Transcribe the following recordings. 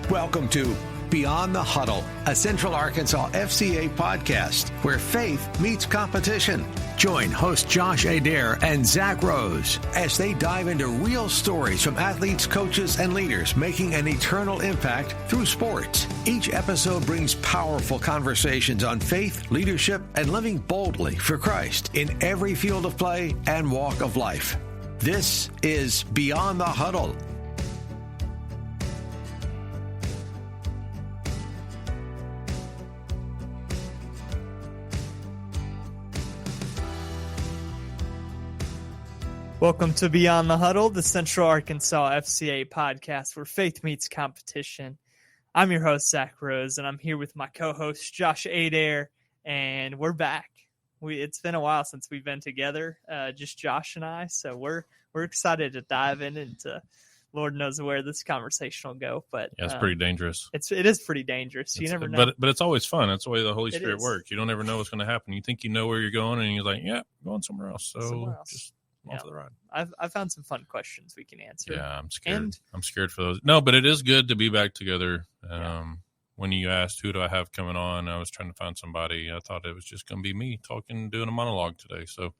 Welcome to Beyond the Huddle, a Central Arkansas FCA podcast where faith meets competition. Join host Josh Adair and Zach Rose as they dive into real stories from athletes, coaches, and leaders making an eternal impact through sports. Each episode brings powerful conversations on faith, leadership, and living boldly for Christ in every field of play and walk of life. This is Beyond the Huddle. Welcome to Beyond the Huddle, the Central Arkansas FCA podcast where faith meets competition. I'm your host, Zach Rose, and I'm here with my co-host, Josh Adair, and we're back. It's been a while since we've been together, just Josh and I, so we're excited to dive into Lord knows where this conversation will go. But yeah, it's pretty dangerous. It is pretty dangerous. You never know. But it's always fun. That's the way the Holy Spirit works. You don't ever know what's going to happen. You think you know where you're going, and you're like, yeah, going somewhere else. So just off the ride. I've found some fun questions we can answer. Yeah, I'm scared. I'm scared for those. No, but it is good to be back together. When you asked who do I have coming on, I was trying to find somebody. I thought it was just going to be me talking, doing a monologue today. So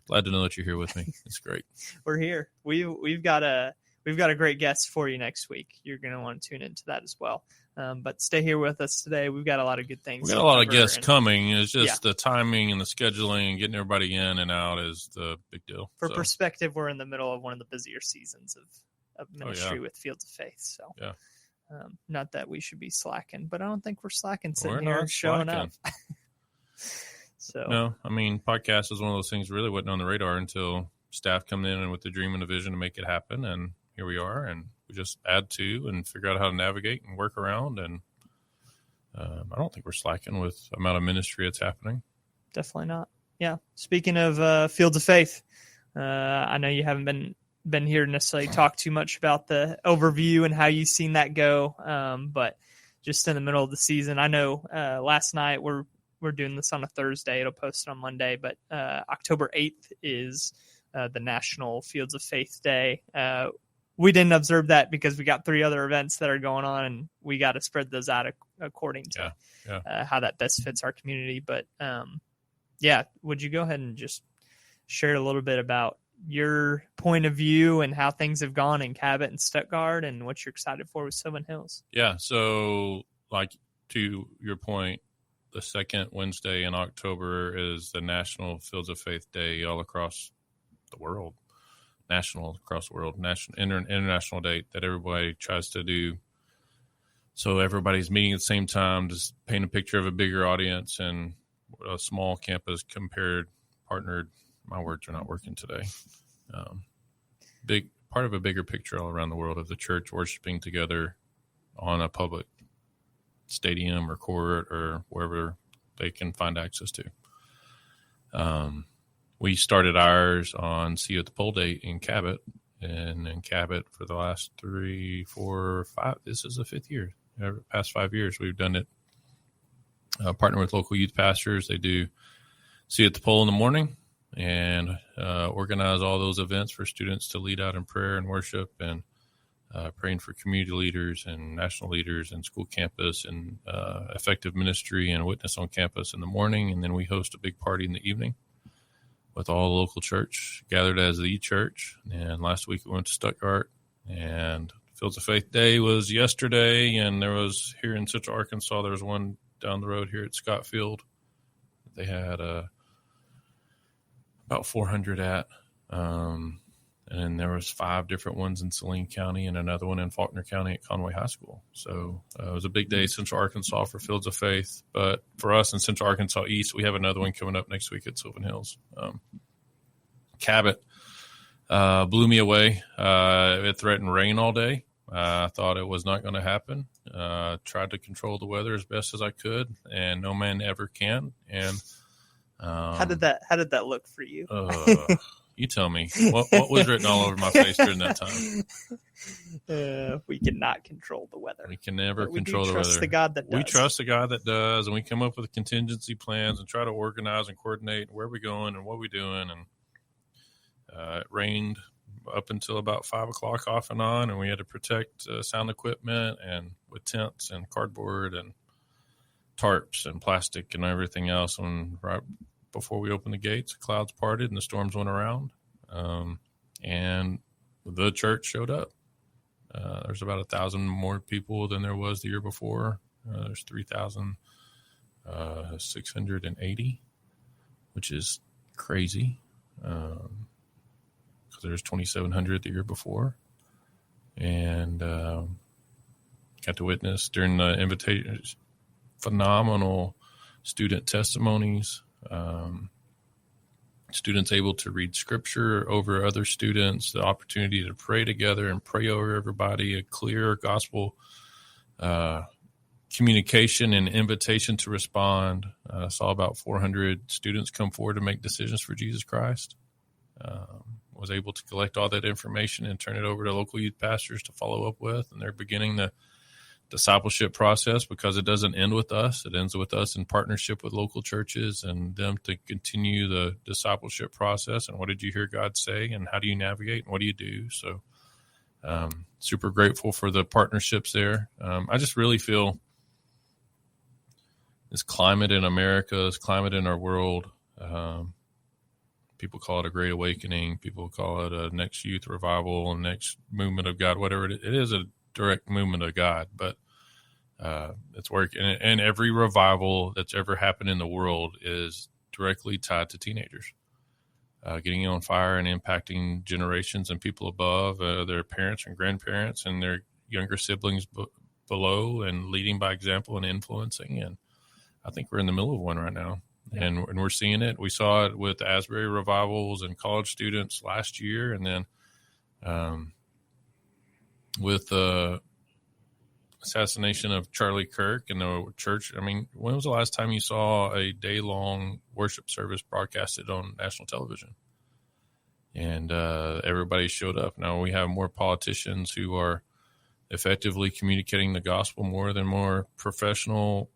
glad to know that you're here with me. It's great. We're here. We've got a great guest for you next week. You're going to want to tune into that as well. But stay here with us today. We've got a lot of good things. We've got a lot of guests coming. It's just the timing and the scheduling and getting everybody in and out is the big deal. For perspective, we're in the middle of one of the busier seasons of ministry with Fields of Faith. So not that we should be slacking, but I don't think we're slacking sitting here showing up. So no, I mean, podcast is one of those things really wasn't on the radar until staff come in and with the dream and the vision to make it happen. And here we are, and we just add to and figure out how to navigate and work around. And I don't think we're slacking with the amount of ministry that's happening. Definitely not. Yeah. Speaking of Fields of Faith, I know you haven't been here to necessarily talk too much about the overview and how you've seen that go. But just in the middle of the season, I know last night we're doing this on a Thursday. It'll post it on Monday, but October 8th is the National Fields of Faith Day. We didn't observe that because we got 3 other events that are going on, and we got to spread those out according to how that best fits our community. But would you go ahead and just share a little bit about your point of view and how things have gone in Cabot and Stuttgart and what you're excited for with Sylvan Hills? Yeah. So like to your point, the second Wednesday in October is the National Fields of Faith Day all across the world. International date that everybody tries to do. So everybody's meeting at the same time, just paint a picture of a bigger audience and a small campus partnered. My words are not working today. Big part of a bigger picture all around the world of the church worshiping together on a public stadium or court or wherever they can find access to. We started ours on See You at the Pole Date in Cabot, and in Cabot for the last 3, 4, 5. This is the 5th year. Past 5 years, we've done it. Partner with local youth pastors. They do See You at the Pole in the morning and organize all those events for students to lead out in prayer and worship and praying for community leaders and national leaders and school campus and effective ministry and witness on campus in the morning. And then we host a big party in the evening with all the local church gathered as the church. And last week we went to Stuttgart, and Fields of Faith Day was yesterday. And there was here in Central Arkansas, there was one down the road here at Scott Field. They had about 400 at, and there was 5 different ones in Saline County and another one in Faulkner County at Conway High School. So it was a big day, Central Arkansas, for Fields of Faith. But for us in Central Arkansas East, we have another one coming up next week at Sylvan Hills. Cabot blew me away. It threatened rain all day. I thought it was not going to happen. Tried to control the weather as best as I could, and no man ever can. And how did that look for you? You tell me. What was written all over my face during that time? We cannot control the weather. We can never control the weather. We trust the God that does. We trust the God that does, and we come up with contingency plans and try to organize and coordinate where we're going and what we're doing. And it rained up until about 5 o'clock off and on, and we had to protect sound equipment and with tents and cardboard and tarps and plastic and everything else. And right before we opened the gates, the clouds parted and the storms went around, and the church showed up. There's about 1,000 more people than there was the year before. There's 3,680, which is crazy, because there's 2,700 the year before. And got to witness during the invitation phenomenal student testimonies. Students able to read scripture over other students, the opportunity to pray together and pray over everybody, a clear gospel communication and invitation to respond. I saw about 400 students come forward to make decisions for Jesus Christ. Was able to collect all that information and turn it over to local youth pastors to follow up with, and they're beginning the discipleship process, because it doesn't end with us. It ends with us in partnership with local churches and them to continue the discipleship process. And what did you hear God say, and how do you navigate, and what do you do? So super grateful for the partnerships there. I just really feel this climate in America, this climate in our world, people call it a great awakening. People call it a next youth revival, and next movement of God, whatever it is a direct movement of God, but it's working. And every revival that's ever happened in the world is directly tied to teenagers, getting on fire and impacting generations and people above, their parents and grandparents and their younger siblings below, and leading by example and influencing. And I think we're in the middle of one right now. Yeah. And we're seeing it. We saw it with the Asbury revivals and college students last year, and then with the assassination of Charlie Kirk in the church. I mean, when was the last time you saw a day-long worship service broadcasted on national television? And everybody showed up. Now we have more politicians who are effectively communicating the gospel more than more professional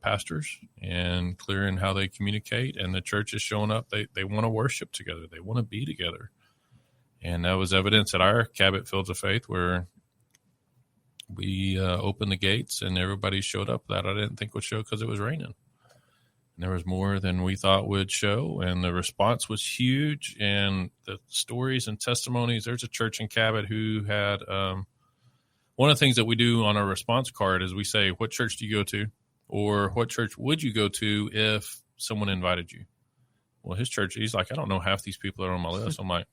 pastors, and clearing how they communicate. And the church is showing up. They want to worship together. They want to be together. And that was evidence at our Cabot Fields of Faith, where we opened the gates and everybody showed up that I didn't think would show, because it was raining. And there was more than we thought would show, and the response was huge. And the stories and testimonies, there's a church in Cabot who had one of the things that we do on our response card is we say, what church do you go to? Or what church would you go to if someone invited you? Well, his church, he's like, I don't know half these people that are on my list. I'm like,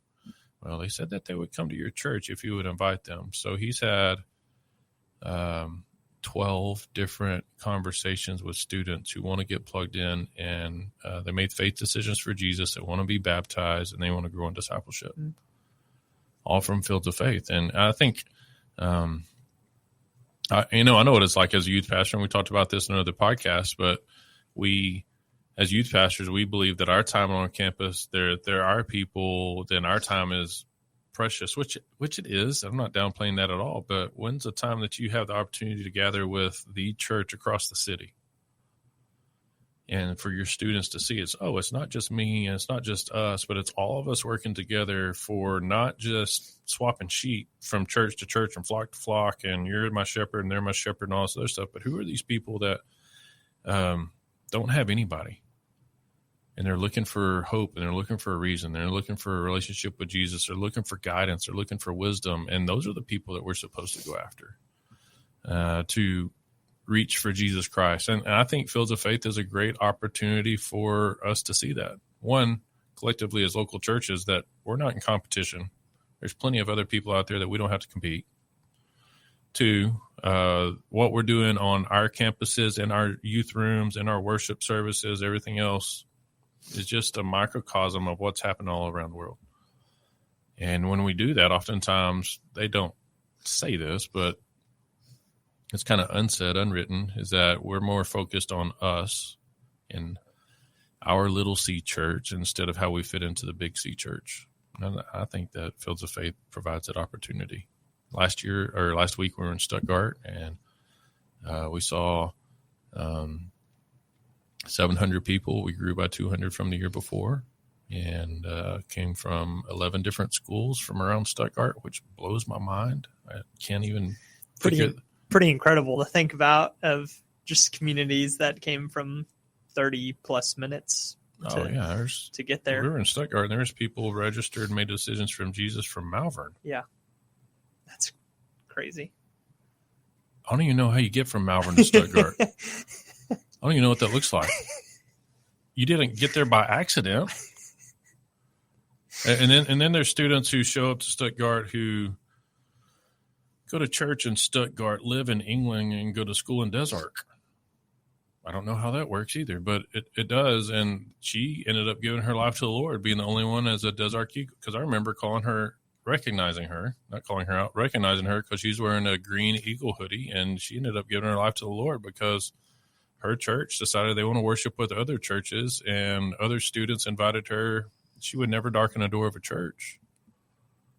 well, they said that they would come to your church if you would invite them. So he's had 12 different conversations with students who want to get plugged in, and they made faith decisions for Jesus. They want to be baptized, and they want to grow in discipleship, all from Fields of Faith. And I think, I know what it's like as a youth pastor, and we talked about this in another podcast, but we, as youth pastors, we believe that our time on campus, there are people, then our time is precious, which it is. I'm not downplaying that at all, but when's the time that you have the opportunity to gather with the church across the city, and for your students to see it's not just me and it's not just us, but it's all of us working together for not just swapping sheep from church to church and flock to flock, and you're my shepherd and they're my shepherd and all this other stuff, but who are these people that don't have anybody? And they're looking for hope, and they're looking for a reason. They're looking for a relationship with Jesus. They're looking for guidance. They're looking for wisdom. And those are the people that we're supposed to go after to reach for Jesus Christ. And I think Fields of Faith is a great opportunity for us to see that. One, collectively as local churches, that we're not in competition. There's plenty of other people out there that we don't have to compete. Two, what we're doing on our campuses, in our youth rooms, in our worship services, everything else, is just a microcosm of what's happening all around the world. And when we do that, oftentimes they don't say this, but it's kind of unsaid, unwritten, is that we're more focused on us and our little C church instead of how we fit into the big C church. And I think that Fields of Faith provides that opportunity. Last week we were in Stuttgart, and we saw 700 people. We grew by 200 from the year before. and came from 11 different schools from around Stuttgart, which blows my mind. I can't even pretty incredible to think about, of just communities that came from 30 plus minutes to get there. We were in Stuttgart, and there's people registered and made decisions from Jesus from Malvern. Yeah, that's crazy. I don't even know how you get from Malvern to Stuttgart. I don't even know what that looks like. You didn't get there by accident. And then there's students who show up to Stuttgart who go to church in Stuttgart, live in England, and go to school in Desark. I don't know how that works either, but it does. And she ended up giving her life to the Lord, being the only one as a Desark Eagle. Because I remember recognizing her, not calling her out, recognizing her because she's wearing a green Eagle hoodie. And she ended up giving her life to the Lord because her church decided they want to worship with other churches, and other students invited her. She would never darken a door of a church.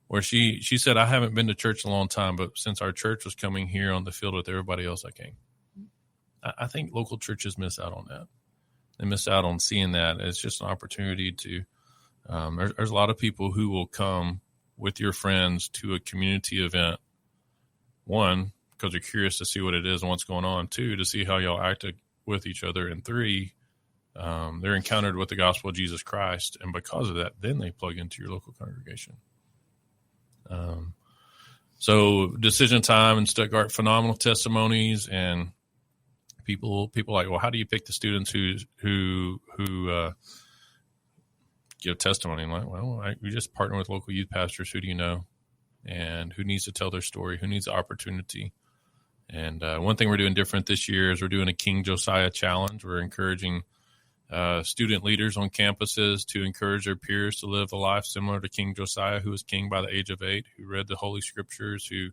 Where she said, I haven't been to church in a long time, but since our church was coming here on the field with everybody else, I came. I think local churches miss out on that. They miss out on seeing that. It's just an opportunity to there's a lot of people who will come with your friends to a community event. One, because they're curious to see what it is and what's going on. Two, to see how y'all act with each other. And three, they're encountered with the gospel of Jesus Christ. And because of that, then they plug into your local congregation. So decision time in Stuttgart, phenomenal testimonies, and people like, well, how do you pick the students who give testimony? I'm like, well, we just partner with local youth pastors. Who do you know? And who needs to tell their story? Who needs the opportunity? And one thing we're doing different this year is we're doing a King Josiah challenge. We're encouraging student leaders on campuses to encourage their peers to live a life similar to King Josiah, who was king by the age of 8, who read the Holy Scriptures, who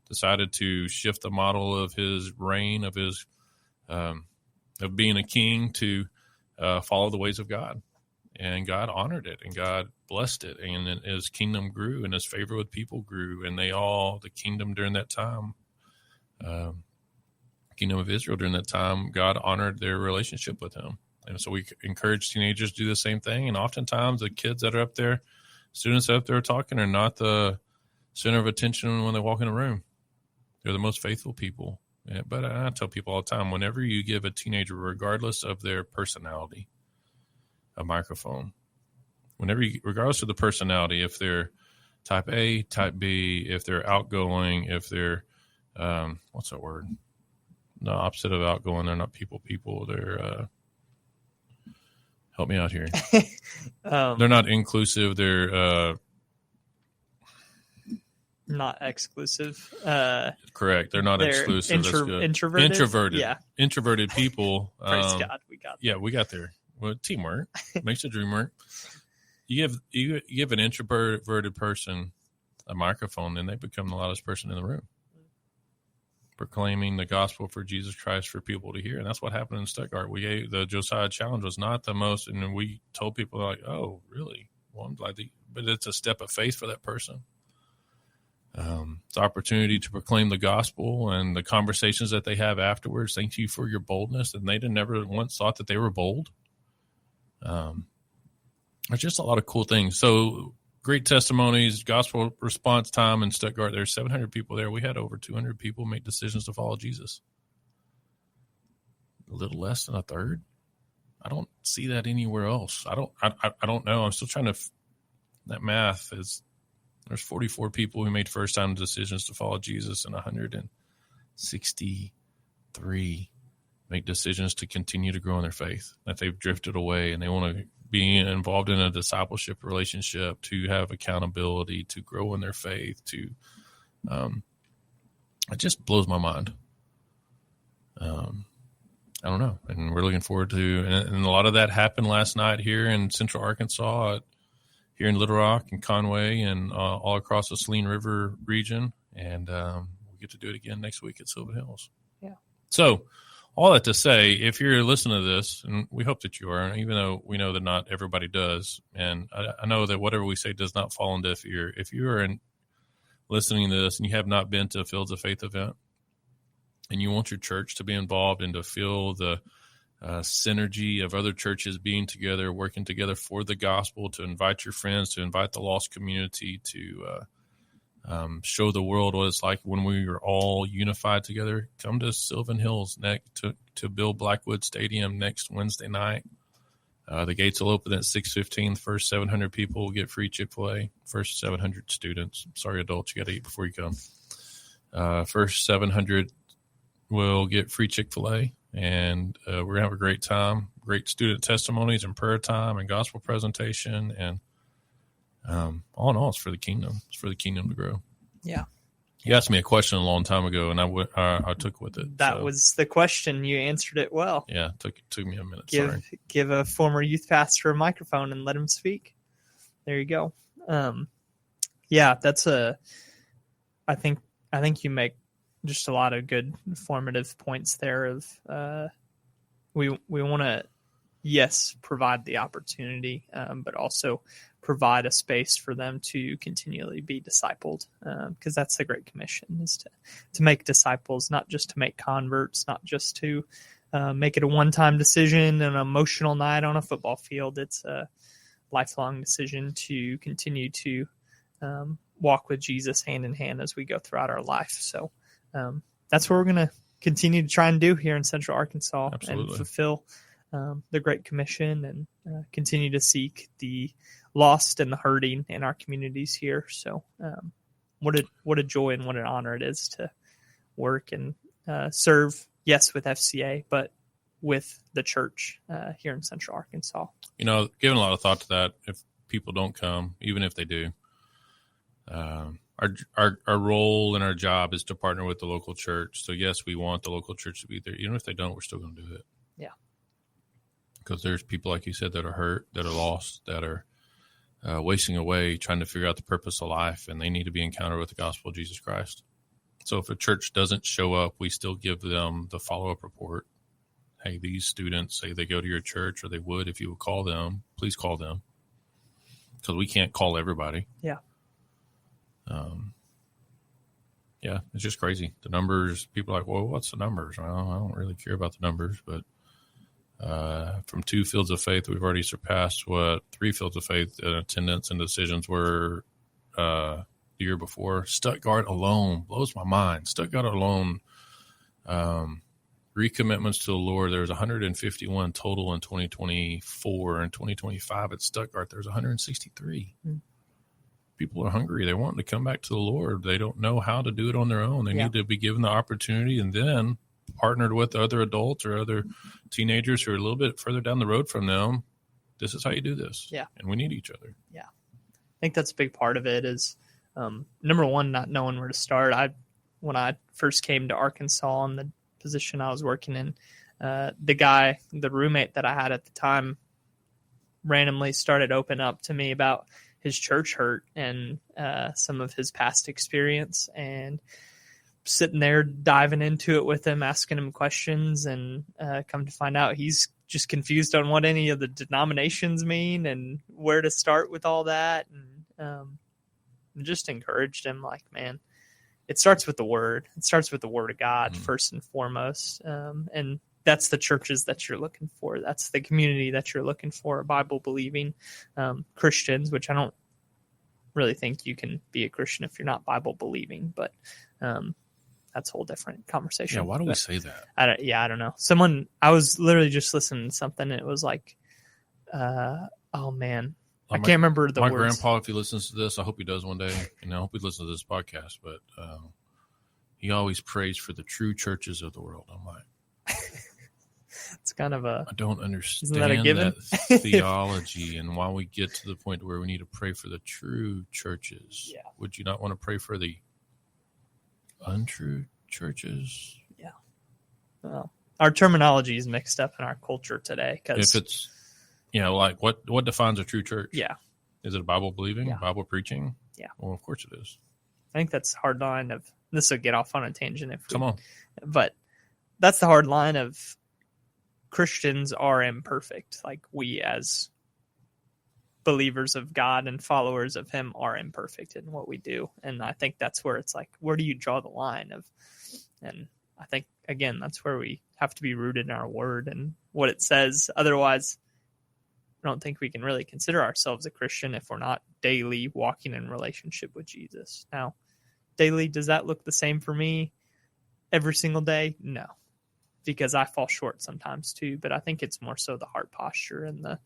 decided to shift the model of his reign, of his of being a king, to follow the ways of God. And God honored it, and God blessed it, and his kingdom grew, and his favor with people grew, and the kingdom during that time, kingdom of Israel during that time, God honored their relationship with him. And so we encourage teenagers to do the same thing. And oftentimes the kids that are up there, students up there talking, are not the center of attention when they walk in a room. They're the most faithful people. Yeah, but I tell people all the time, whenever you give a teenager, regardless of their personality, a microphone, regardless of the personality, if they're type A, type B, if they're outgoing, if they're, what's that word? The opposite of outgoing, they're not people. They're, help me out here. They're not inclusive. They're not exclusive. Correct. They're not exclusive. Introverted. Yeah. Introverted people. Praise God, we got there. Yeah, we got there. Well, teamwork makes the dream work. You give an introverted person a microphone, then they become the loudest person in the room, proclaiming the gospel for Jesus Christ for people to hear. And that's what happened in Stuttgart. The Josiah Challenge was not the most, and we told people, like, oh, really? Well, I'm glad but it's a step of faith for that person. It's an opportunity to proclaim the gospel, and the conversations that they have afterwards. Thank you for your boldness. And they never once thought that they were bold. There's just a lot of cool things. So great testimonies, gospel response time in Stuttgart. There's 700 people there. We had over 200 people make decisions to follow Jesus. A little less than a third. I don't see that anywhere else. I don't know. I'm still trying to. That math is. There's 44 people who made first time decisions to follow Jesus, and 163 make decisions to continue to grow in their faith. That they've drifted away, and they want to be involved in a discipleship relationship, to have accountability, to grow in their faith. It just blows my mind. I don't know, and we're looking forward to. And a lot of that happened last night here in Central Arkansas, here in Little Rock and Conway, and all across the Saline River region. And we'll get to do it again next week at Sylvan Hills. Yeah. So all that to say, if you're listening to this, and we hope that you are, even though we know that not everybody does, and I know that whatever we say does not fall on deaf ear. If you are listening to this and you have not been to a Fields of Faith event, and you want your church to be involved and to feel the synergy of other churches being together, working together for the gospel, to invite your friends, to invite the lost community, to show the world what it's like when we are all unified together. Come to Sylvan Hills to Bill Blackwood Stadium next Wednesday night. The gates will open at 6:15. The first 700 people will get free Chick-fil-A. First 700 students. Sorry, adults, you got to eat before you come. First 700 will get free Chick-fil-A. And we're going to have a great time, great student testimonies and prayer time and gospel presentation. And all in all, it's for the kingdom. It's for the kingdom to grow. Yeah. You asked me a question a long time ago, and I took with it. That was the question. You answered it well. Yeah, it took me a minute. Give a former youth pastor a microphone and let him speak. There you go. Yeah, that's I think you make just a lot of good formative points there of we want to, yes, provide the opportunity, but also provide a space for them to continually be discipled, because that's the Great Commission, is to make disciples, not just to make converts, not just to make it a one-time decision, an emotional night on a football field. It's a lifelong decision to continue to walk with Jesus hand in hand as we go throughout our life. So that's what we're going to continue to try and do here in Central Arkansas. Absolutely. And fulfill the Great Commission and continue to seek the lost and the hurting in our communities here. So what a joy and what an honor it is to work and serve, yes, with FCA, but with the church here in Central Arkansas. Giving a lot of thought to that. If people don't come, even if they do, our role and our job is to partner with the local church. So yes, we want the local church to be there. Even if they don't, we're still going to do it. Yeah. Because there's people, like you said, that are hurt, that are lost, that are wasting away, trying to figure out the purpose of life, and they need to be encountered with the gospel of Jesus Christ. So if a church doesn't show up, we still give them the follow-up report. Hey, these students say they go to your church, or they would if you would call them. Please call them, because we can't call everybody. Yeah. Yeah, it's just crazy. The numbers, people are like, well, what's the numbers? Well, I don't really care about the numbers, but from 2 fields of faith, we've already surpassed what 3 fields of faith in attendance and decisions were the year before. Stuttgart alone blows my mind. Stuttgart alone, recommitments to the Lord, there was 151 total in 2024. In 2025 at Stuttgart, there's 163. People are hungry. They want to come back to the Lord. They don't know how to do it on their own. They need to be given the opportunity, and then partnered with other adults or other teenagers who are a little bit further down the road from them. This is how you do this. Yeah. And we need each other. Yeah. I think that's a big part of it is, number one, not knowing where to start. When I first came to Arkansas in the position I was working in, the roommate that I had at the time randomly started opening up to me about his church hurt and some of his past experience, and sitting there diving into it with him, asking him questions, and come to find out he's just confused on what any of the denominations mean and where to start with all that. And just encouraged him, like, man, it starts with the word. It starts with the word of God first and foremost. And that's the churches that you're looking for. That's the community that you're looking for, Bible believing Christians, which I don't really think you can be a Christian if you're not Bible believing, but that's a whole different conversation. Yeah. Why do we say that? I don't know. I was literally just listening to something. And it was like, oh man, I can't remember the words. My grandpa, if he listens to this, I hope he does one day. And I hope he listens to this podcast, but he always prays for the true churches of the world. I'm like, it's kind of I don't understand that theology and why we get to the point where we need to pray for the true churches. Yeah. Would you not want to pray for the untrue churches? Yeah. Well, our terminology is mixed up in our culture today. If it's, like what defines a true church? Yeah. Is it Bible believing, Bible preaching? Yeah. Well, of course it is. I think that's the hard line of, this will get off on a tangent. Come on. But that's the hard line of, Christians are imperfect. Like, we as believers of God and followers of him are imperfect in what we do. And I think that's where it's like, where do you draw the line of, and I think, again, that's where we have to be rooted in our word and what it says. Otherwise, I don't think we can really consider ourselves a Christian if we're not daily walking in relationship with Jesus. Now, daily, does that look the same for me every single day? No, because I fall short sometimes too. But I think it's more so the heart posture and the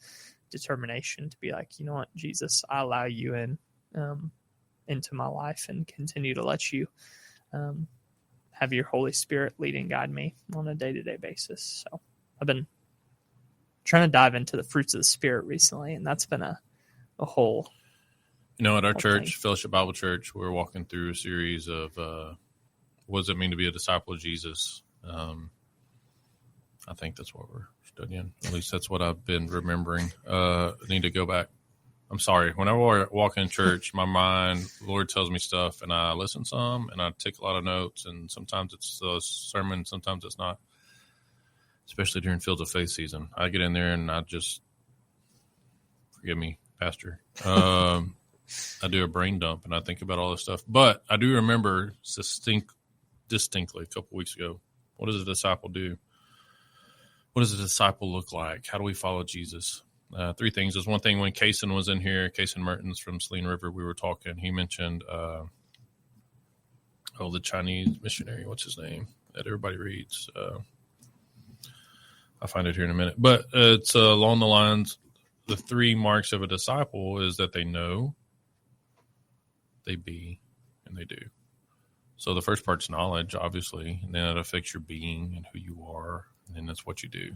determination to be like, you know what, Jesus, I allow you into my life and continue to let you have your Holy Spirit lead and guide me on a day-to-day basis. So I've been trying to dive into the fruits of the Spirit recently, and that's been a whole. At our church, thing. Fellowship Bible Church, we're walking through a series of what does it mean to be a disciple of Jesus. I think that's what we're studying. At least that's what I've been remembering. I need to go back. I'm sorry. Whenever I walk in church, my mind, the Lord tells me stuff, and I listen some, and I take a lot of notes, and sometimes it's a sermon, sometimes it's not, especially during Fields of Faith season. I get in there, and I just, forgive me, Pastor, I do a brain dump, and I think about all this stuff. But I do remember distinctly a couple weeks ago, what does a disciple do? What does a disciple look like? How do we follow Jesus? Three things. There's one thing when Kaysen was in here, Kaysen Mertens from Saline River, we were talking. He mentioned, the Chinese missionary. What's his name? That everybody reads. I'll find it here in a minute. But it's along the lines, the three marks of a disciple is that they know, they be, and they do. So the first part's knowledge, obviously, and then it affects your being and who you are, and then that's what you do.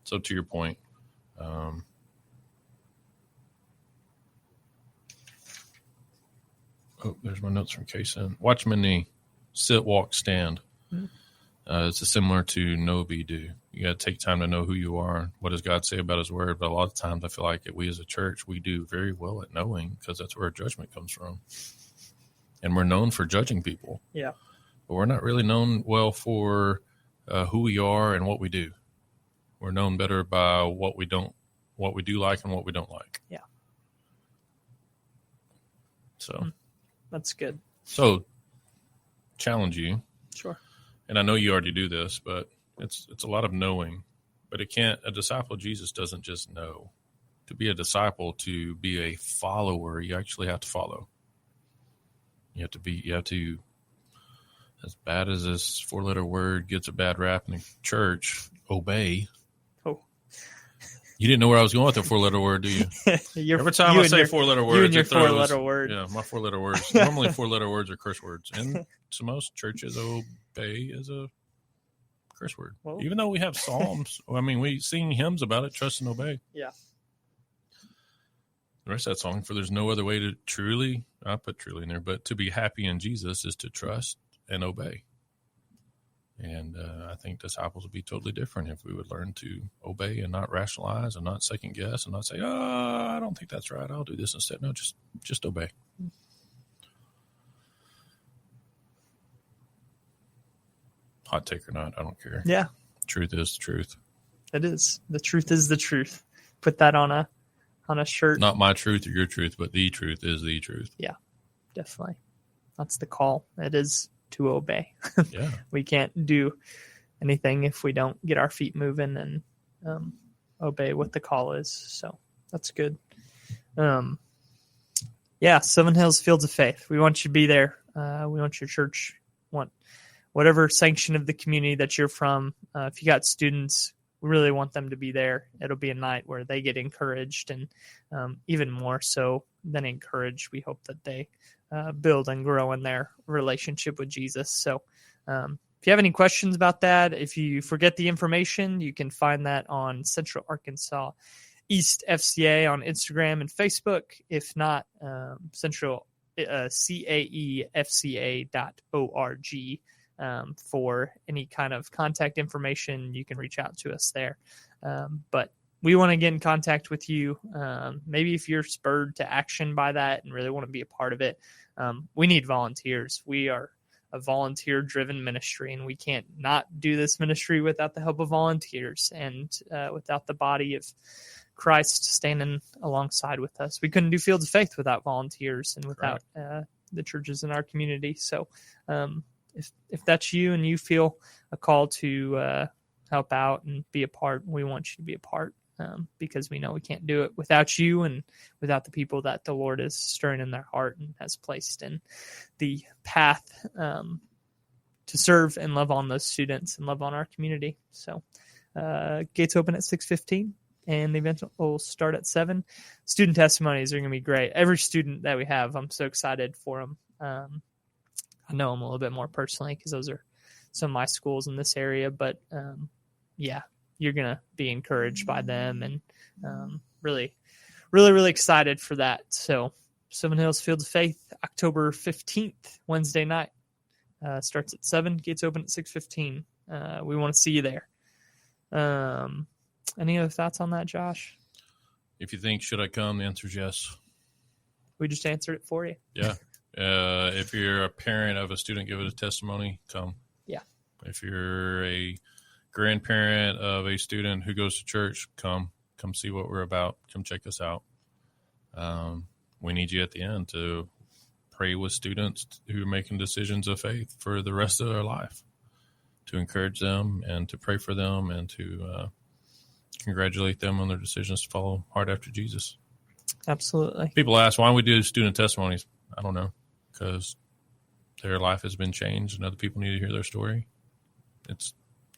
So to your point, there's my notes from Kaysen. Watchman knee, sit, walk, stand. Mm-hmm. It's similar to know, be, do. You got to take time to know who you are. What does God say about his word? But a lot of times I feel like we as a church, we do very well at knowing because that's where judgment comes from. And we're known for judging people. Yeah. But we're not really known well for who we are and what we do. We're known better by what we do like and what we don't like. Yeah. So that's good. So challenge you. Sure. And I know you already do this, but it's a lot of knowing. But a disciple of Jesus doesn't just know. To be a disciple, to be a follower, you actually have to follow. You have to, as bad as this 4-letter word gets a bad rap in the church, obey. Oh. You didn't know where I was going with the 4-letter word, do you? Every time I say 4-letter words, you and your 4-letter word. Yeah, my 4-letter words. Normally 4-letter words are curse words. And to most churches, obey is a curse word. Well, even though we have psalms, we sing hymns about it, trust and obey. Yeah. The rest of that song, for there's no other way to truly, I put truly in there, but to be happy in Jesus is to trust and obey. And I think disciples would be totally different if we would learn to obey and not rationalize and not second guess and not say, I don't think that's right, I'll do this instead. No, just obey. Hot take or not, I don't care. Yeah. Truth is the truth. It is. The truth is the truth. Put that on a shirt. Not my truth or your truth, but the truth is the truth. Yeah, definitely. That's the call. It is to obey. Yeah. We can't do anything if we don't get our feet moving and obey what the call is. So that's good. Seven Hills Fields of Faith. We want you to be there. We want your church, want whatever sanction of the community that you're from. If you got students, we really want them to be there. It'll be a night where they get encouraged, and even more so than encouraged, we hope that they build and grow in their relationship with Jesus. So if you have any questions about that, if you forget the information, you can find that on Central Arkansas East FCA on Instagram and Facebook. If not, Central caefca.org. For any kind of contact information, you can reach out to us there. But we want to get in contact with you. Maybe if you're spurred to action by that and really want to be a part of it, we need volunteers. We are a volunteer-driven ministry, and we can't not do this ministry without the help of volunteers and without the body of Christ standing alongside with us. We couldn't do Fields of Faith without volunteers and without the churches in our community. So if that's you and you feel a call to help out and be a part, we want you to be a part, because we know we can't do it without you and without the people that the Lord is stirring in their heart and has placed in the path to serve and love on those students and love on our community. So gates open at 6:15. And the event will start at 7. Student testimonies are going to be great. Every student that we have, I'm so excited for them. I know them a little bit more personally because those are some of my schools in this area. But, yeah, you're going to be encouraged by them and really, really, really excited for that. So Seven Hills Fields of Faith, October 15th, Wednesday night. Starts at 7. Gates open at 6:15. We want to see you there. Any other thoughts on that, Josh? If you think, should I come? The answer is yes. We just answered it for you. Yeah. If you're a parent of a student giving a testimony, come. Yeah. If you're a grandparent of a student who goes to church, come see what we're about. Come check us out. We need you at the end to pray with students who are making decisions of faith for the rest of their life, to encourage them and to pray for them and to congratulate them on their decisions to follow hard after Jesus. Absolutely. People ask, why do we do student testimonies? I don't know, because their life has been changed and other people need to hear their story. It's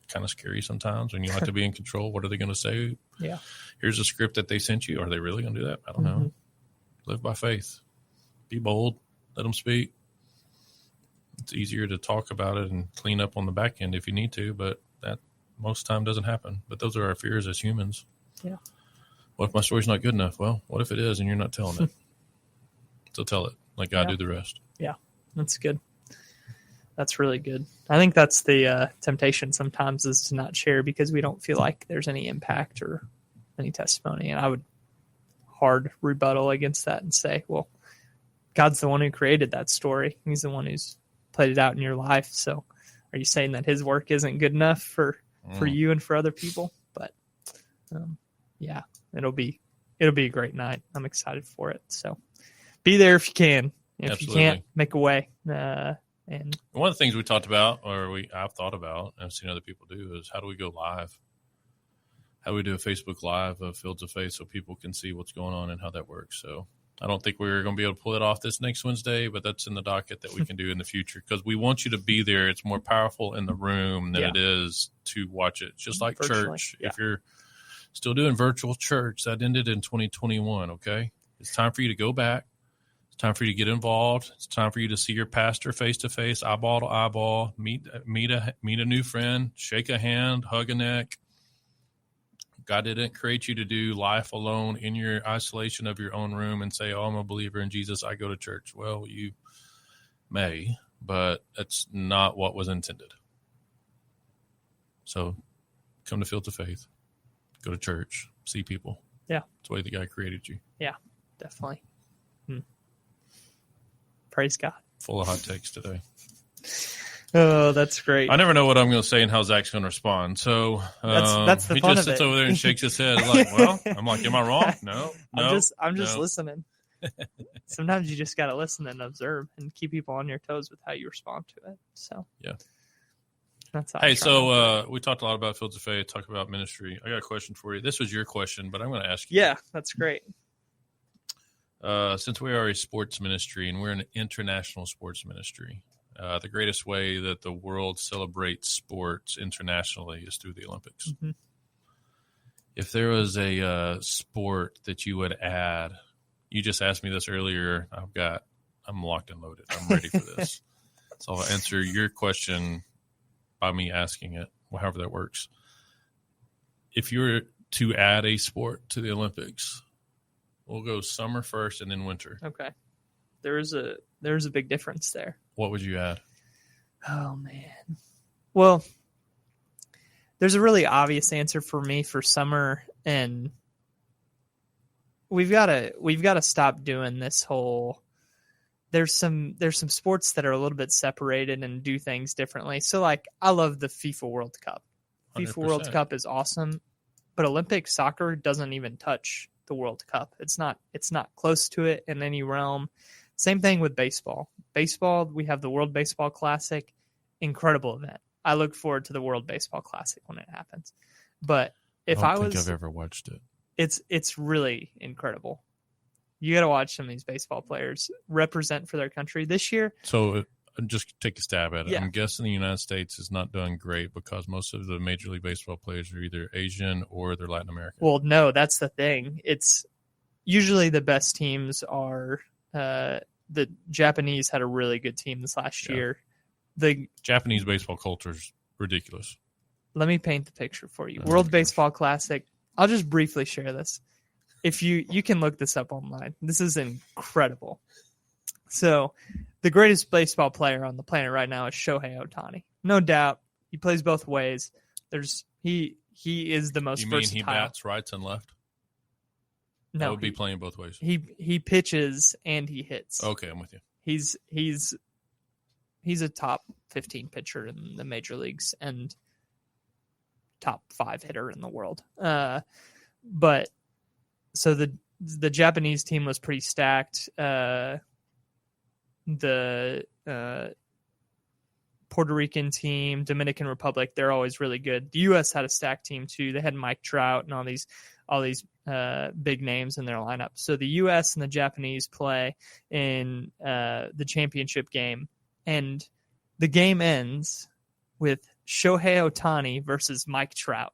kind of scary sometimes when you have to be in control. What are they going to say? Yeah. Here's a script that they sent you. Are they really going to do that? I don't know. Live by faith. Be bold. Let them speak. It's easier to talk about it and clean up on the back end if you need to, but that most time doesn't happen. But those are our fears as humans. Yeah. What if my story's not good enough? Well, what if it is and you're not telling it? So tell it. Let God do the rest. Yeah, that's good. That's really good. I think that's the temptation sometimes, is to not share because we don't feel like there's any impact or any testimony. And I would hard rebuttal against that and say, well, God's the one who created that story. He's the one who's played it out in your life. So are you saying that his work isn't good enough for you and for other people? But yeah, it'll be a great night. I'm excited for it. So be there if you can. If Absolutely. you can't, make a way. And one of the things we talked about, or I've thought about, and I've seen other people do, is how do we go live? How do we do a Facebook Live of Fields of Faith so people can see what's going on and how that works? So I don't think we're going to be able to pull it off this next Wednesday, but that's in the docket that we can do in the future because we want you to be there. It's more powerful in the room than it is to watch it. Just like virtually, church. If you're still doing virtual church, that ended in 2021, okay? It's time for you to go back. It's time for you to get involved. It's time for you to see your pastor face to face, eyeball to eyeball, meet a new friend, shake a hand, hug a neck. God didn't create you to do life alone in your isolation of your own room and say, oh, I'm a believer in Jesus, I go to church. Well, you may, but that's not what was intended. So come to Fields of Faith, go to church, see people. Yeah. That's the way the guy created you. Yeah, definitely. Praise God. Full of hot takes today. Oh, that's great. I never know what I'm going to say and how Zach's going to respond. So that's the he fun just of sits it. over there and shakes his head like, well, I'm like, am I wrong? No. I'm just listening. Sometimes you just got to listen and observe and keep people on your toes with how you respond to it. So yeah, that's how. Hey, so we talked a lot about Fields of Faith, talked about ministry. I got a question for you. This was your question, but I'm going to ask you. Yeah, that's great. Since we are a sports ministry and we're an international sports ministry, the greatest way that the world celebrates sports internationally is through the Olympics. Mm-hmm. If there was a sport that you would add, you just asked me this earlier. I'm locked and loaded. I'm ready for this. So I'll answer your question by me asking it, however that works. If you were to add a sport to the Olympics, we'll go summer first and then winter. Okay. There's a big difference there. What would you add? Oh, man. Well, there's a really obvious answer for me for summer, and we've got to stop doing this whole. There's some sports that are a little bit separated and do things differently. So, like, I love the FIFA World Cup. 100%. FIFA World Cup is awesome, but Olympic soccer doesn't even touch the World Cup. It's not close to it in any realm. Same thing with baseball. Baseball, we have the World Baseball Classic. incredible event. I look forward to the World Baseball Classic when it happens. But if I don't think I've ever watched it. It's really incredible. You got to watch some of these baseball players represent for their country this year. So just take a stab at it. Yeah. I'm guessing the United States is not doing great because most of the Major League Baseball players are either Asian or they're Latin American. Well, no, that's the thing. It's usually the best teams are the Japanese had a really good team this last year. The Japanese baseball culture is ridiculous. Let me paint the picture for you. World Baseball Classic. I'll just briefly share this. If you can look this up online. This is incredible. So, the greatest baseball player on the planet right now is Shohei Ohtani. No doubt. He plays both ways. He is the most versatile. You mean he bats right and left? No, that would be playing both ways. He pitches and he hits. Okay, I'm with you. He's a top 15 pitcher in the major leagues and top 5 hitter in the world. But so the Japanese team was pretty stacked. The Puerto Rican team, Dominican Republic, they're always really good. The U.S. had a stacked team too. They had Mike Trout and all these big names in their lineup. So the U.S. and the Japanese play in the championship game, and the game ends with Shohei Ohtani versus Mike Trout.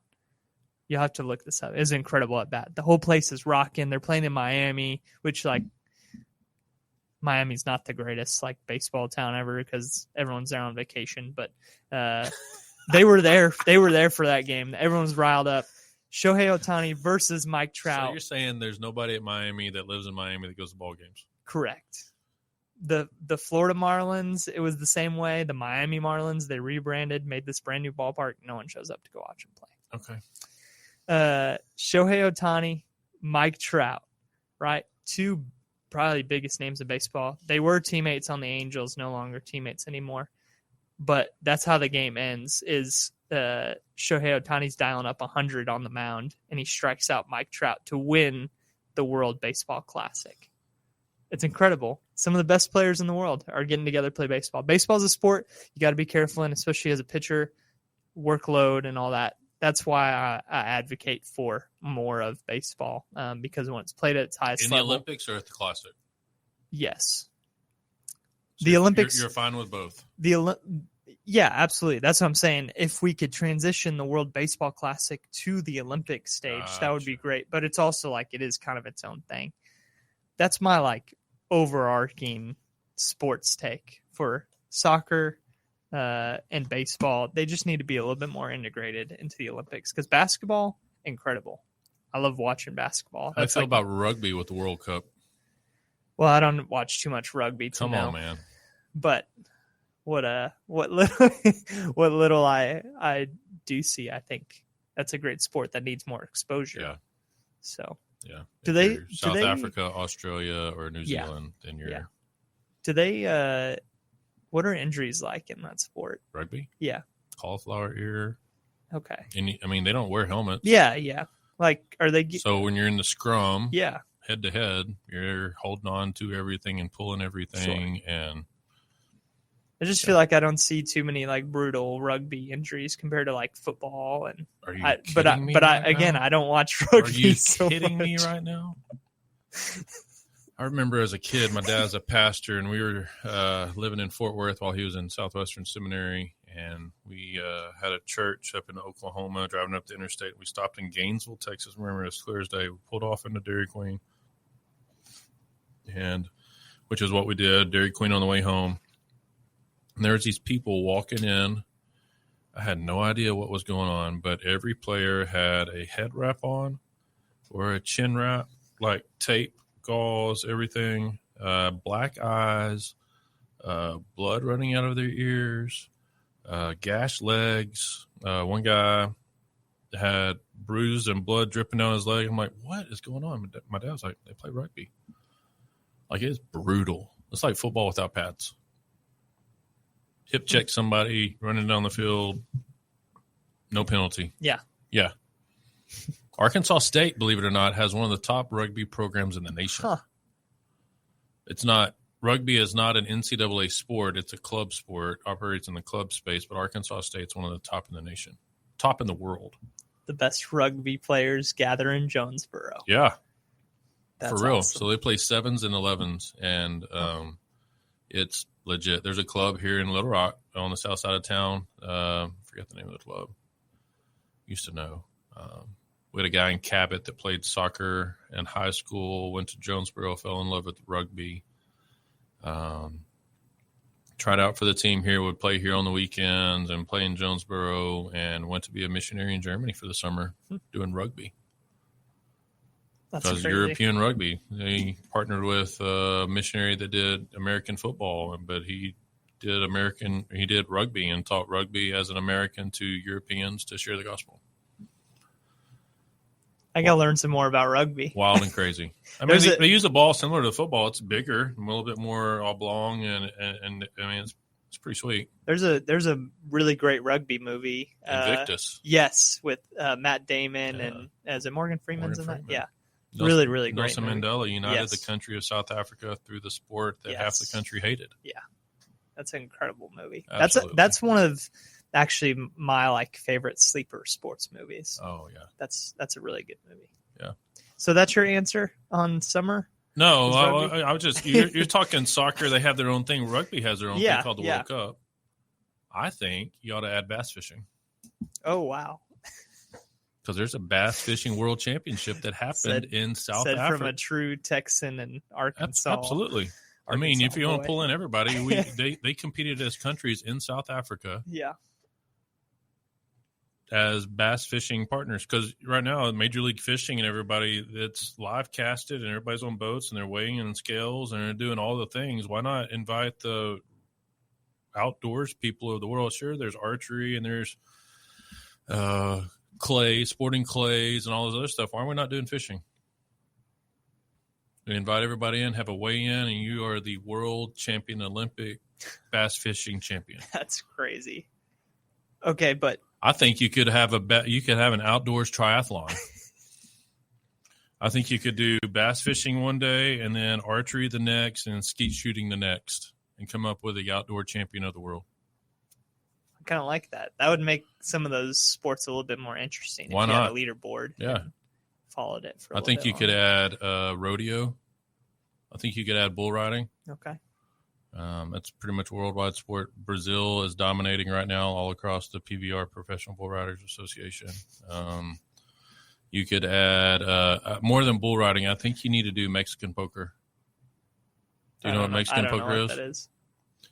You'll have to look this up. It's incredible at bat. The whole place is rocking. They're playing in Miami, which Miami's not the greatest baseball town ever because everyone's there on vacation. But they were there. They were there for that game. Everyone's riled up. Shohei Ohtani versus Mike Trout. So you're saying there's nobody at Miami that lives in Miami that goes to ball games? Correct. The Florida Marlins, it was the same way. The Miami Marlins, they rebranded, made this brand new ballpark. No one shows up to go watch them play. Okay. Shohei Ohtani, Mike Trout, right? 2 probably biggest names in baseball. They were teammates on the Angels, no longer teammates anymore. But that's how the game ends, is Shohei Ohtani's dialing up 100 on the mound, and he strikes out Mike Trout to win the World Baseball Classic. It's incredible. Some of the best players in the world are getting together to play baseball. Baseball is a sport. You got to be careful, and especially as a pitcher, workload and all that. That's why I advocate for more of baseball because when it's played at its highest level. In the Olympics or at the Classic? Yes. So the Olympics. You're fine with both? Yeah, absolutely. That's what I'm saying. If we could transition the World Baseball Classic to the Olympic stage, that would be great. But it's also it is kind of its own thing. That's my overarching sports take for soccer and baseball. They just need to be a little bit more integrated into the Olympics because basketball, incredible. I love watching basketball. How do you feel about rugby with the World Cup? Well, I don't watch too much rugby. Come on, man. But what little I do see, I think that's a great sport that needs more exposure. Yeah. So yeah. South Africa, Australia, or New Zealand, then you're. Yeah. Do they? What are injuries like in that sport? Rugby? Yeah. Cauliflower ear. Okay. And they don't wear helmets. Yeah, yeah. Are they? So when you're in the scrum, yeah, head to head, you're holding on to everything and pulling everything, sure. And I just feel like I don't see too many brutal rugby injuries compared to football. And are you kidding me? I don't watch rugby. Are you so kidding much. me right now? I remember as a kid, my dad's a pastor, and we were living in Fort Worth while he was in Southwestern Seminary, and we had a church up in Oklahoma, driving up the interstate. We stopped in Gainesville, Texas. I remember it was clear as day. We pulled off into Dairy Queen, and which is what we did, Dairy Queen on the way home. And there was these people walking in. I had no idea what was going on, but every player had a head wrap on or a chin wrap, tape, gauze, everything, black eyes, blood running out of their ears, gashed legs. One guy had bruised and blood dripping down his leg. I'm like, what is going on? My dad was like, they play rugby. It's brutal. It's like football without pads. Hip check somebody running down the field, no penalty. Yeah. Yeah. Arkansas State, believe it or not, has one of the top rugby programs in the nation. Huh. It's not rugby is not an NCAA sport. It's a club sport, operates in the club space, but Arkansas State's one of the top in the nation, top in the world. The best rugby players gather in Jonesboro. Yeah. That's for real. awesome. So they play 7s and 11s, and it's legit. There's a club here in Little Rock on the south side of town. Forget the name of the club. Used to know. We had a guy in Cabot that played soccer in high school, went to Jonesboro, fell in love with rugby. Tried out for the team here, would play here on the weekends and play in Jonesboro, and went to be a missionary in Germany for the summer doing rugby. That's Because crazy. European rugby. He partnered with a missionary that did American football, but he did rugby and taught rugby as an American to Europeans to share the gospel. I got to learn some more about rugby. Wild and crazy. I mean, they use a ball similar to football. It's bigger, a little bit more oblong, and I mean, it's pretty sweet. There's a really great rugby movie. Invictus. Yes, with Matt Damon and is it Morgan Freeman's in that? Yeah. Nelson, really great. Nelson movie. Mandela united Yes. the country of South Africa through the sport that half the country hated. Yeah, that's an incredible movie. Absolutely. That's one of actually my favorite sleeper sports movies. Oh yeah, that's a really good movie. Yeah. So that's your answer on summer? No, I was just you're talking soccer. They have their own thing. Rugby has their own thing called the World Cup. I think you ought to add bass fishing. Oh wow. Because there's a bass fishing world championship that happened in South Africa. From a true Texan in Arkansas. Absolutely. I mean, if you want to pull in everybody, they competed as countries in South Africa. Yeah. As bass fishing partners. Because right now, Major League Fishing and everybody, it's live casted and everybody's on boats and they're weighing in scales and they're doing all the things. Why not invite the outdoors people of the world? Sure, there's archery and there's clay, sporting clays, and all this other stuff. Why are we not doing fishing? We invite everybody in, have a weigh-in, and you are the world champion, Olympic bass fishing champion. That's crazy. Okay, but I think you could have an outdoors triathlon. I think you could do bass fishing one day, and then archery the next, and skeet shooting the next, and come up with the outdoor champion of the world. Kind of like that. That would make some of those sports a little bit more interesting. Why if you not? Had a leaderboard. Yeah, followed it for. I think you could add rodeo. I think you could add bull riding. Okay. That's pretty much a worldwide sport. Brazil is dominating right now all across the PBR, Professional Bull Riders Association. You could add more than bull riding. I think you need to do Mexican poker. Do you know what Mexican poker is? That is?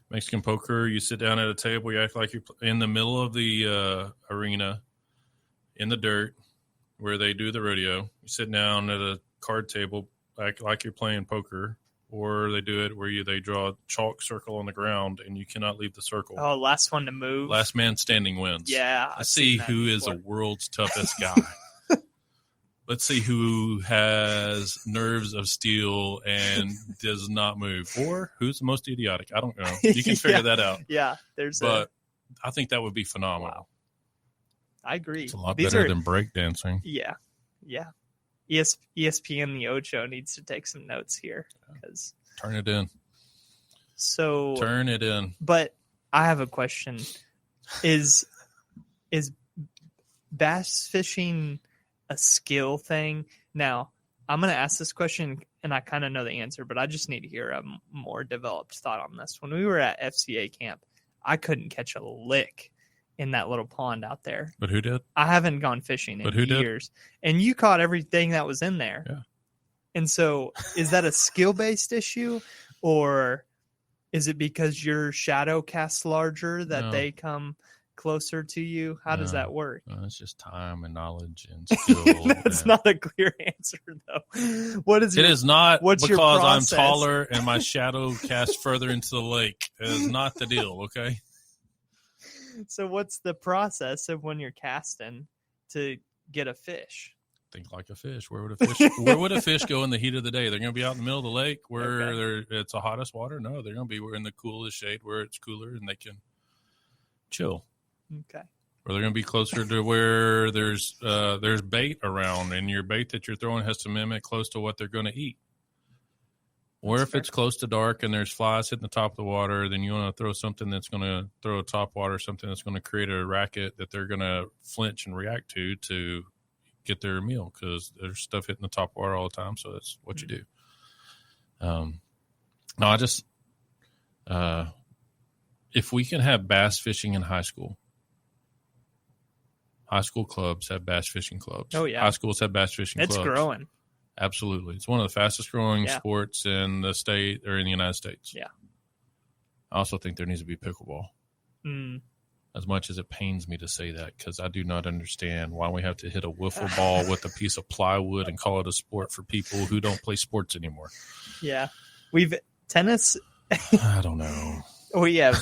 Mexican poker, you sit down at a table, you act like you're in the middle of the arena in the dirt where they do the rodeo. You sit down at a card table, act like you're playing poker, or they do it where they draw a chalk circle on the ground and you cannot leave the circle. Oh, last one to move. Last man standing wins. Yeah. Let's see who is the world's toughest guy. Let's see who has nerves of steel and does not move, or who's the most idiotic. I don't know. You can figure that out. Yeah, I think that would be phenomenal. Wow. I agree. It's a lot better than breakdancing. Yeah, yeah. ESPN the Ocho needs to take some notes here because turn it in. So turn it in. But I have a question: Is bass fishing a skill thing? Now, I'm going to ask this question, and I kind of know the answer, but I just need to hear a more developed thought on this. When we were at FCA camp, I couldn't catch a lick in that little pond out there. But who did? I haven't gone fishing in years. Did? And you caught everything that was in there. Yeah. And so is that a skill-based issue, or is it because your shadow casts larger that they come closer to you? How does that work? It's just time and knowledge and skill. That's not a clear answer, though. What is it is not what's because your I'm process? taller and my shadow casts further into the lake. It is not the deal, okay? So what's the process of when you're casting to get a fish? Think like a fish. Where would a fish go in the heat of the day? They're going to be out in the middle of the lake where it's the hottest water? No, they're going to be in the coolest shade where it's cooler and they can chill. Okay. Or they're going to be closer to where there's bait around, and your bait that you're throwing has to mimic close to what they're going to eat. Or if it's close to dark and there's flies hitting the top of the water, then you want to throw something that's going to throw a top water, something that's going to create a racket that they're going to flinch and react to get their meal, because there's stuff hitting the top water all the time. So that's what you do. No, I just if we can have bass fishing in high school clubs have bass fishing clubs. Oh, yeah. High schools have bass fishing clubs. It's growing. Absolutely. It's one of the fastest growing sports in the state or in the United States. Yeah. I also think there needs to be pickleball. As much as it pains me to say that, because I do not understand why we have to hit a wiffle ball with a piece of plywood and call it a sport for people who don't play sports anymore. Yeah. Tennis. I don't know. We have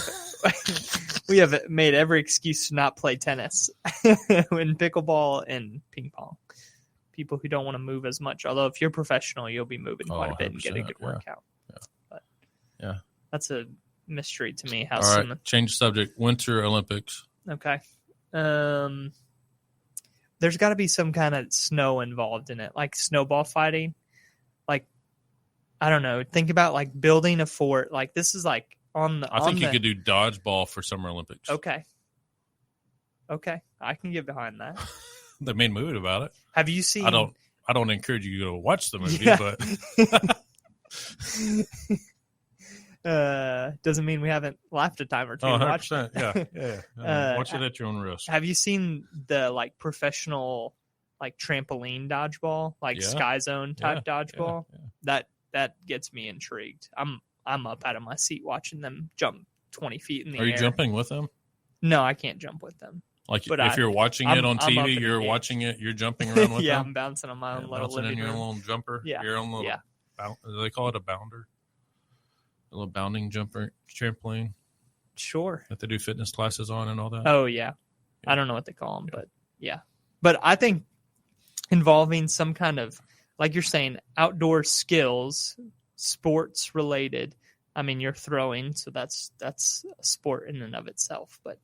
made every excuse to not play tennis in pickleball and ping pong. People who don't want to move as much. Although if you're professional, you'll be moving quite a bit and get a good workout. But that's a mystery to me. All right, change the subject. Winter Olympics. Okay. There's got to be some kind of snow involved in it, like snowball fighting. Like, I don't know. Think about like building a fort. Like this is like on the. I think you could do dodgeball for Summer Olympics. Okay. I can get behind that. They made a movie about it. Have you seen? I don't encourage you to go watch the movie, but doesn't mean we haven't laughed a time or two. 100%. Yeah. Watch it at your own risk. Have you seen the like professional like trampoline dodgeball, like Sky Zone type dodgeball? Yeah. That gets me intrigued. I'm up out of my seat watching them jump 20 feet in the air. Are you jumping with them? No, I can't jump with them. Like if you're watching it on TV, you're watching it, you're jumping around with them? I'm bouncing on my own little living room. Your own little jumper? Yeah. Your own little, do they call it a bounder? A little bounding jumper, trampoline? Sure. That they do fitness classes on and all that? Oh, yeah. I don't know what they call them, but yeah. But I think involving some kind of, like you're saying, outdoor skills, sports related. I mean, you're throwing, so that's a sport in and of itself. But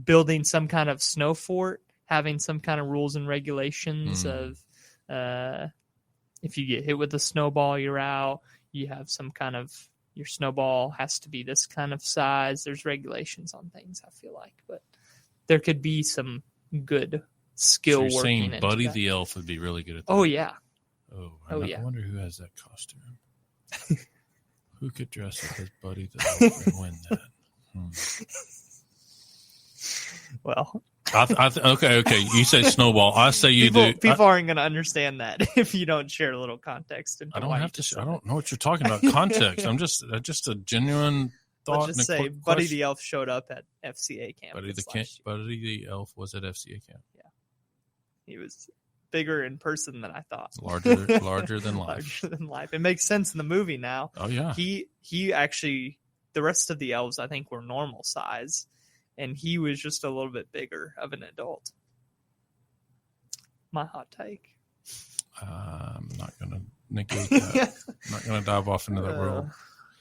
building some kind of snow fort, having some kind of rules and regulations of if you get hit with a snowball, you're out. You have some kind of, your snowball has to be this kind of size. There's regulations on things, I feel like. But there could be some good skill working into that. Buddy the Elf would be really good at that. Oh, yeah. I wonder who has that costume. Who could dress up as Buddy the Elf and win that? Well, okay. You say snowball. I say you do. People aren't going to understand that if you don't share a little context. I don't have to. I don't know what you're talking about. Context. I'm just a genuine thought. Let's just say Buddy the Elf showed up at FCA camp. Buddy the Elf was at FCA camp. Yeah, he was bigger in person than I thought. Larger than life. Larger than life. It makes sense in the movie now. Oh yeah. He actually, the rest of the elves I think were normal size. And he was just a little bit bigger of an adult. My hot take. I'm not going to negate that. I'm not going to dive off into that world.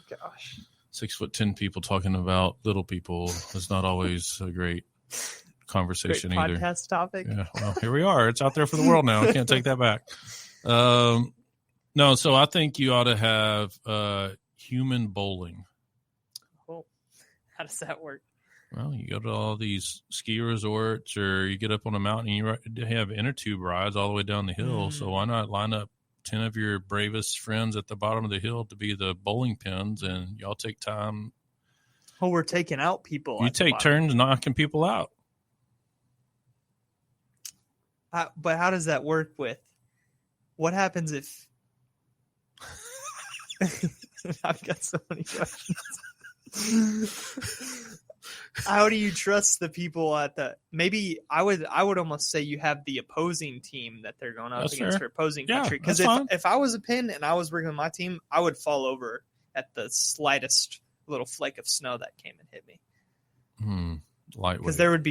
Gosh. 6'10" people talking about little people is not always a great conversation great either. Podcast topic. Yeah. Well, here we are. It's out there for the world now. I can't take that back. No, so I think you ought to have human bowling. Oh, how does that work? Well, you go to all these ski resorts or you get up on a mountain and you have inner tube rides all the way down the hill. So why not line up 10 of your bravest friends at the bottom of the hill to be the bowling pins and y'all take time. Oh, we're taking out people. You take turns knocking people out. But how does that work with what happens if I've got so many questions. How do you trust the people at the? Maybe I would almost say you have the opposing team that they're going up against, or opposing country. Because if I was a pin and I was working with my team, I would fall over at the slightest little flake of snow that came and hit me. Lightweight. Because there would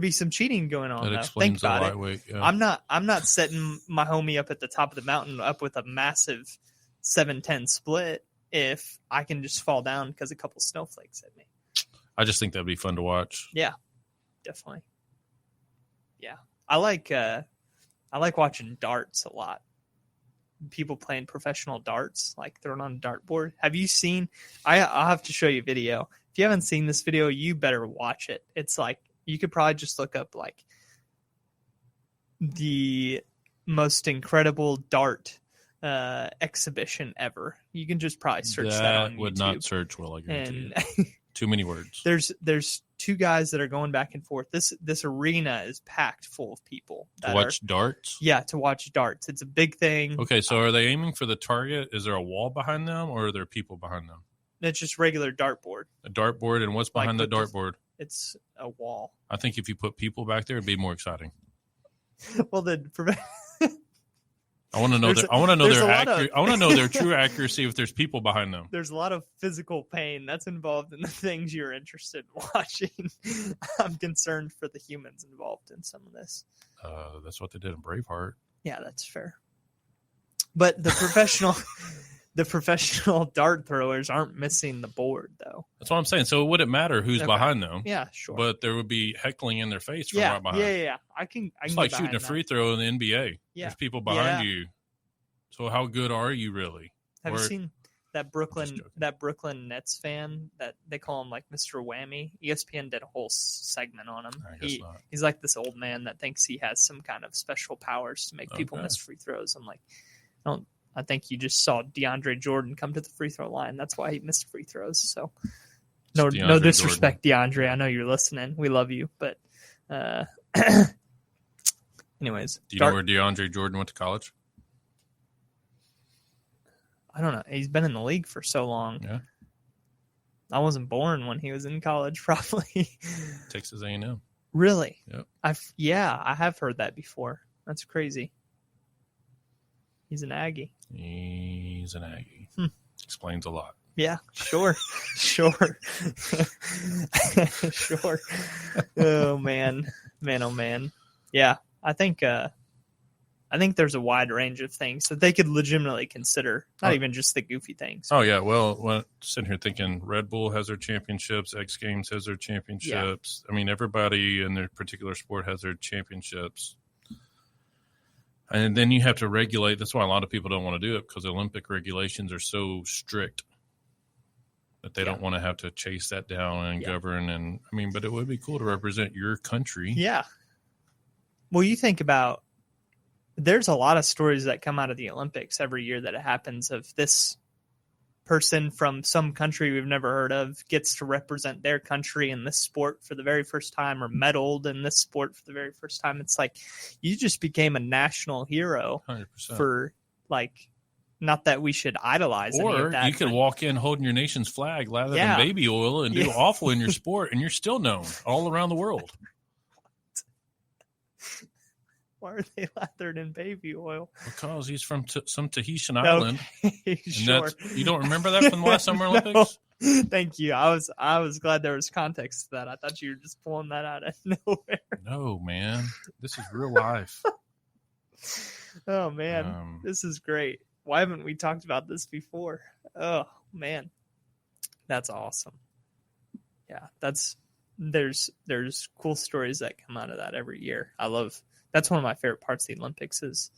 be some cheating going on. That though. explains Think about the lightweight. it. Yeah. I'm not setting my homie up at the top of the mountain up with a massive 7-10 split if I can just fall down because a couple snowflakes hit me. I just think that'd be fun to watch. Yeah, definitely. Yeah, I like watching darts a lot. people playing professional darts, like throwing on a dartboard. Have you seen? I'll have to show you a video. If you haven't seen this video, you better watch it. It's like you could probably just look up like the most incredible dart exhibition ever. You can just probably search that on YouTube. Would not search well, I guarantee you. Too many words. There's two guys that are going back and forth. This arena is packed full of people To watch darts? Yeah, to watch darts. It's a big thing. Okay, so are they aiming for the target? Is there a wall behind them, or are there people behind them? It's just regular dartboard. A dartboard, and what's behind Like the dartboard? It's a wall. I think if you put people back there, it'd be more exciting. Well, I want to know. I want to know their I want to know their true accuracy if there's people behind them. There's a lot of physical pain that's involved in the things you're interested in watching. I'm concerned for the humans involved in some of this. That's what they did in Braveheart. Yeah, that's fair. But the professional dart throwers aren't missing the board, though. That's what I'm saying. So it wouldn't matter who's behind them. Yeah, sure. But there would be heckling in their face from right behind. Yeah. It's like shooting a free throw in the NBA. Yeah. There's people behind you. So how good are you really? Have you seen that Brooklyn Nets fan that they call him like Mr. Whammy? ESPN did a whole segment on him. I guess not. He's like this old man that thinks he has some kind of special powers to make people miss free throws. I'm like, I think you just saw DeAndre Jordan come to the free throw line. That's why he missed free throws. So no disrespect, DeAndre. I know you're listening. We love you. But anyways. Do you know where DeAndre Jordan went to college? I don't know. He's been in the league for so long. Yeah. I wasn't born when he was in college, probably. Texas A&M. Really? Yep. I have heard that before. That's crazy. He's an Aggie. Explains a lot. Yeah, sure. Sure. Oh, man. Oh, man. Yeah, I think there's a wide range of things that they could legitimately consider, not even just the goofy things. Oh, yeah. Well, sitting here thinking Red Bull has their championships, X Games has their championships. Yeah. I mean, everybody in their particular sport has their championships. And then you have to regulate. That's why a lot of people don't want to do it, because Olympic regulations are so strict that they don't want to have to chase that down and govern. And I mean, but it would be cool to represent your country. Yeah. Well, you think about, there's a lot of stories that come out of the Olympics every year that it happens of this person from some country we've never heard of gets to represent their country in this sport for the very first time, or medaled in this sport for the very first time. It's like you just became a national hero 100%. For like, not that we should idolize any of that. You could walk in holding your nation's flag lather than baby oil and do awful in your sport, and you're still known all around the world. Why are they lathered in baby oil? Because he's from some Tahitian island. Okay, sure. You don't remember that from the last Summer Olympics? No. Thank you. I was glad there was context to that. I thought you were just pulling that out of nowhere. No, man. This is real life. Oh, man. This is great. Why haven't we talked about this before? Oh, man. That's awesome. Yeah, there's cool stories that come out of that every year. That's one of my favorite parts of the Olympics is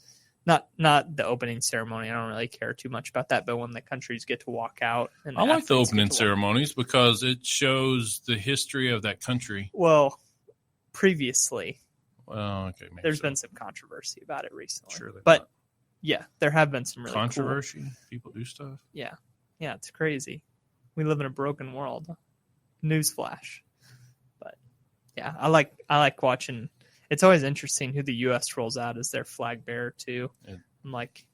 not the opening ceremony. I don't really care too much about that, but when the countries get to walk out. And I like the opening ceremonies because it shows the history of that country. Well, previously. Well, okay. There's been some controversy about it recently. Surely. But yeah, there have been some really controversy. Cool. People do stuff. Yeah. Yeah, it's crazy. We live in a broken world. Newsflash. But yeah, I like watching. It's always interesting who the U.S. rolls out as their flag bearer too. Yeah. I'm like,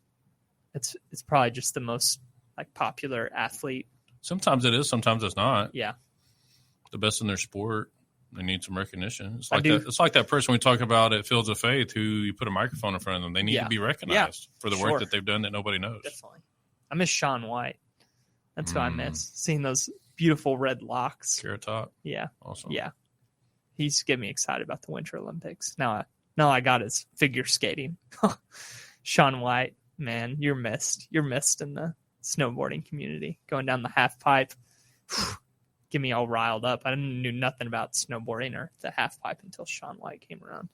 it's probably just the most like popular athlete. Sometimes it is, sometimes it's not. Yeah, the best in their sport. They need some recognition. It's like that. It's like that person we talk about at Fields of Faith who you put a microphone in front of them. They need to be recognized for the work that they've done that nobody knows. Definitely. I miss Shaun White. That's who I miss. Seeing those beautiful red locks. Carrot top. Yeah. Awesome. Yeah. He's getting me excited about the Winter Olympics. Now I got his figure skating. Shaun White, man, you're missed. You're missed in the snowboarding community. Going down the half pipe. Get me all riled up. I knew nothing about snowboarding or the half pipe until Shaun White came around.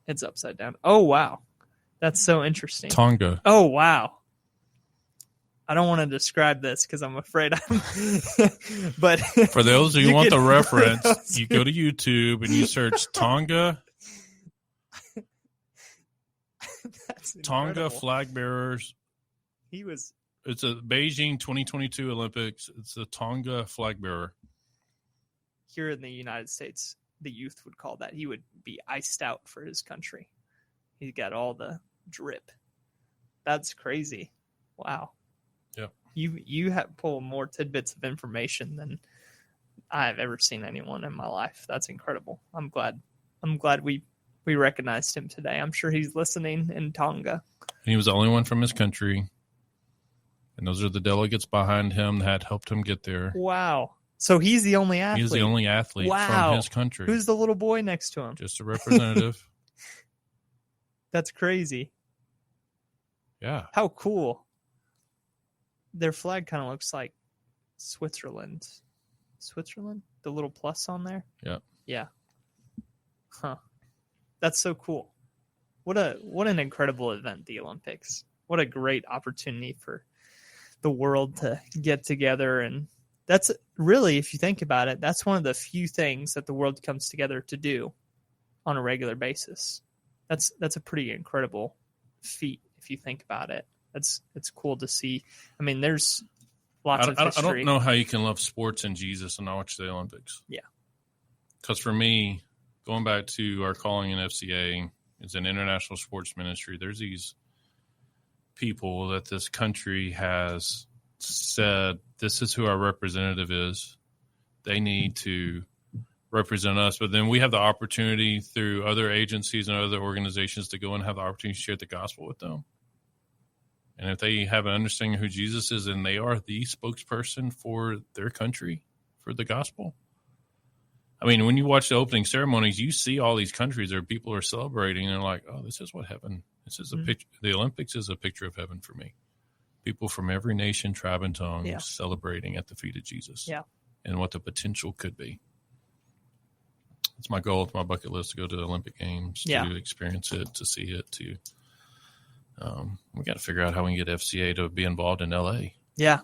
Head's upside down. Oh, wow. That's so interesting. Tonga. Oh, wow. I don't want to describe this because I'm afraid I'm. But for those who want the reference, you who- go to YouTube and you search Tonga. That's Tonga incredible. flag bearers. He was It's a Beijing 2022 Olympics. It's the Tonga flag bearer. here in the United States. The youth would call that. He would be iced out for his country. He got all the drip. That's crazy. Wow. Yep. You have pulled more tidbits of information than I've ever seen anyone in my life. That's incredible. I'm glad we recognized him today. I'm sure he's listening in Tonga. And he was the only one from his country. And those are the delegates behind him that helped him get there. Wow. So he's the only athlete. He's the only athlete Wow. from his country. Who's the little boy next to him? Just a representative. That's crazy. Yeah. How cool. Their flag kind of looks like Switzerland. Switzerland? The little plus on there? Yeah. Yeah. Huh. That's so cool. What an incredible event, the Olympics. What a great opportunity for the world to get together. And that's really, if you think about it, that's one of the few things that the world comes together to do on a regular basis. That's a pretty incredible feat if you think about it. It's cool to see. I mean, there's lots of history. I don't know how you can love sports and Jesus and not watch the Olympics. Yeah. Because for me, going back to our calling in FCA, it's an international sports ministry. There's these people that this country has said, this is who our representative is. They need to represent us. But then we have the opportunity through other agencies and other organizations to go and have the opportunity to share the gospel with them. And if they have an understanding of who Jesus is and they are the spokesperson for their country, for the gospel. I mean, when you watch the opening ceremonies, you see all these countries where people are celebrating and they're like, oh, this is what heaven, this is a picture. The Olympics is a picture of heaven for me. People from every nation, tribe, and tongue celebrating at the feet of Jesus and what the potential could be. It's my goal. It's my bucket list to go to the Olympic Games, to experience it, to see it, we got to figure out how we can get FCA to be involved in LA. Yeah.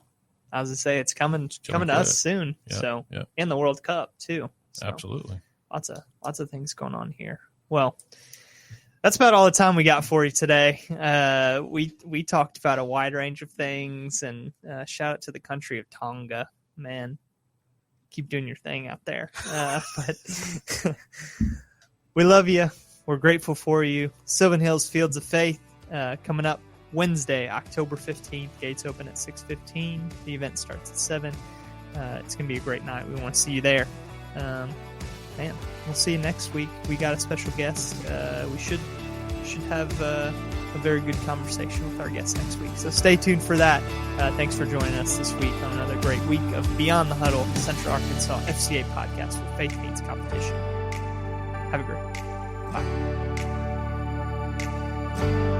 I was going to say, it's coming to us soon. Yeah, so, yeah. And the World Cup too. So Absolutely. Lots of things going on here. Well, that's about all the time we got for you today. We talked about a wide range of things, and shout out to the country of Tonga. Man, keep doing your thing out there. But we love you. We're grateful for you. Sylvan Hills Fields of Faith coming up Wednesday, October 15th. Gates open at 6:15. The event starts at 7. It's going to be a great night. We want to see you there. Man, we'll see you next week. We got a special guest. We should have a very good conversation with our guest next week. So stay tuned for that. Thanks for joining us this week on another great week of Beyond the Huddle, Central Arkansas FCA podcast where faith meets competition. Have a great week. Bye.